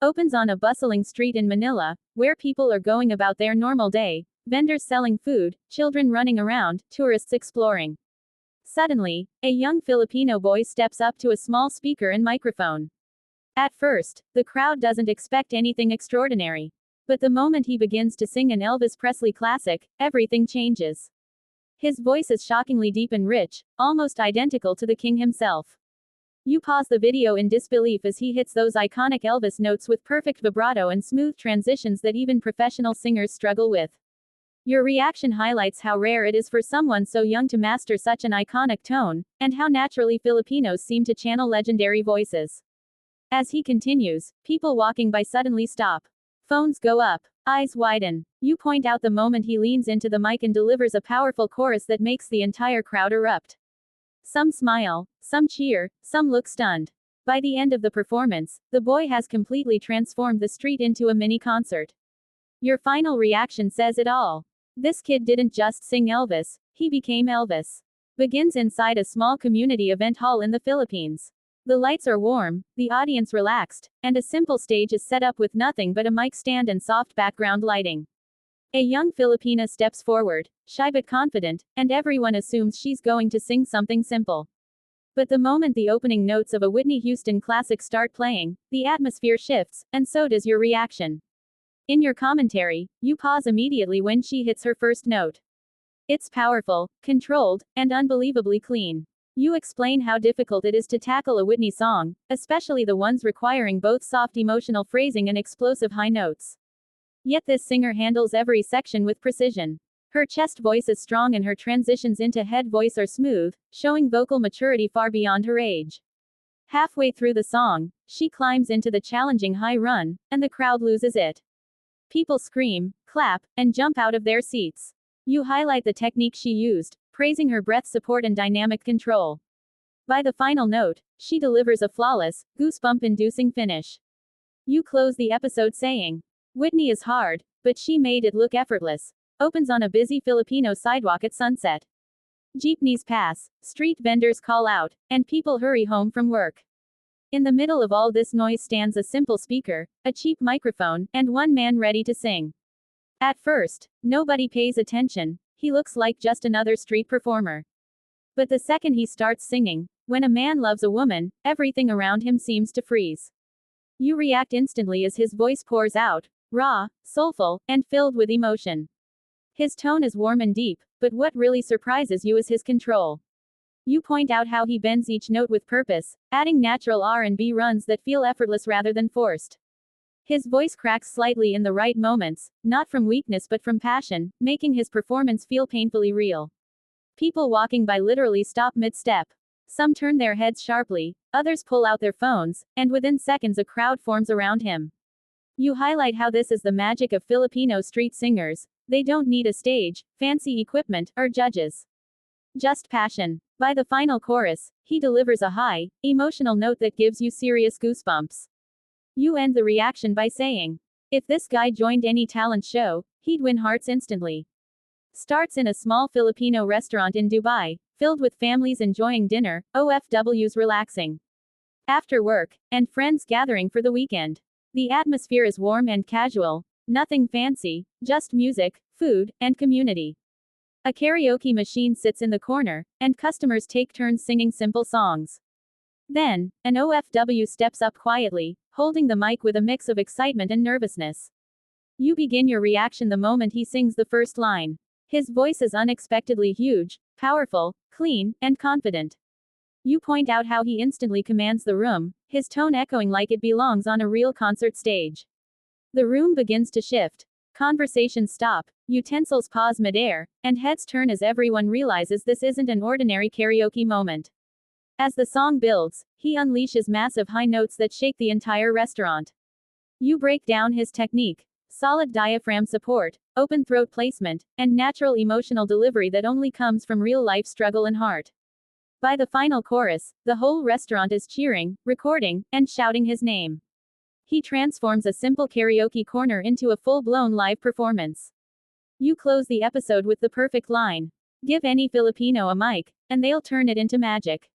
Opens on a bustling street in Manila, where people are going about their normal day, vendors selling food, children running around, tourists exploring. Suddenly, a young Filipino boy steps up to a small speaker and microphone. At first, the crowd doesn't expect anything extraordinary. But the moment he begins to sing an Elvis Presley classic, everything changes. His voice is shockingly deep and rich, almost identical to the king himself. You pause the video in disbelief as he hits those iconic Elvis notes with perfect vibrato and smooth transitions that even professional singers struggle with. Your reaction highlights how rare it is for someone so young to master such an iconic tone, and how naturally Filipinos seem to channel legendary voices. As he continues, people walking by suddenly stop. Phones go up. Eyes widen. You point out the moment he leans into the mic and delivers a powerful chorus that makes the entire crowd erupt. Some smile, some cheer, some look stunned. By the end of the performance, the boy has completely transformed the street into a mini concert. Your final reaction says it all. This kid didn't just sing Elvis, he became Elvis. Begins inside a small community event hall in the Philippines. The lights are warm, the audience relaxed, and a simple stage is set up with nothing but a mic stand and soft background lighting. A young Filipina steps forward, shy but confident, and everyone assumes she's going to sing something simple. But the moment the opening notes of a Whitney Houston classic start playing, the atmosphere shifts, and so does your reaction. In your commentary, you pause immediately when she hits her first note. It's powerful, controlled, and unbelievably clean. You explain how difficult it is to tackle a Whitney song, especially the ones requiring both soft emotional phrasing and explosive high notes. Yet this singer handles every section with precision. Her chest voice is strong and her transitions into head voice are smooth, showing vocal maturity far beyond her age. Halfway through the song, she climbs into the challenging high run, and the crowd loses it. People scream, clap, and jump out of their seats. You highlight the technique she used, praising her breath support and dynamic control. By the final note, she delivers a flawless, goosebump-inducing finish. You close the episode saying, Whitney is hard, but she made it look effortless. Opens on a busy Filipino sidewalk at sunset. Jeepneys pass, street vendors call out, and people hurry home from work. In the middle of all this noise stands a simple speaker, a cheap microphone, and one man ready to sing. At first, nobody pays attention, he looks like just another street performer. But the second he starts singing, when a man loves a woman, everything around him seems to freeze. You react instantly as his voice pours out, raw, soulful, and filled with emotion. His tone is warm and deep, but what really surprises you is his control. You point out how he bends each note with purpose, adding natural R&B runs that feel effortless rather than forced. His voice cracks slightly in the right moments, not from weakness but from passion, making his performance feel painfully real. People walking by literally stop mid-step. Some turn their heads sharply, others pull out their phones, and within seconds a crowd forms around him. You highlight how this is the magic of Filipino street singers. They don't need a stage, fancy equipment, or judges. Just passion. By the final chorus, he delivers a high, emotional note that gives you serious goosebumps. You end the reaction by saying, if this guy joined any talent show, he'd win hearts instantly. Starts in a small Filipino restaurant in Dubai, filled with families enjoying dinner, OFWs relaxing after work, and friends gathering for the weekend. The atmosphere is warm and casual, nothing fancy, just music, food, and community. A karaoke machine sits in the corner, and customers take turns singing simple songs. Then, an OFW steps up quietly, holding the mic with a mix of excitement and nervousness. You begin your reaction the moment he sings the first line. His voice is unexpectedly huge, powerful, clean, and confident. You point out how he instantly commands the room, his tone echoing like it belongs on a real concert stage. The room begins to shift. Conversations stop, utensils pause midair, and heads turn as everyone realizes this isn't an ordinary karaoke moment. As the song builds, he unleashes massive high notes that shake the entire restaurant. You break down his technique. Solid diaphragm support, open throat placement, and natural emotional delivery that only comes from real-life struggle and heart. By the final chorus, the whole restaurant is cheering, recording, and shouting his name. He transforms a simple karaoke corner into a full-blown live performance. You close the episode with the perfect line. Give any Filipino a mic, and they'll turn it into magic.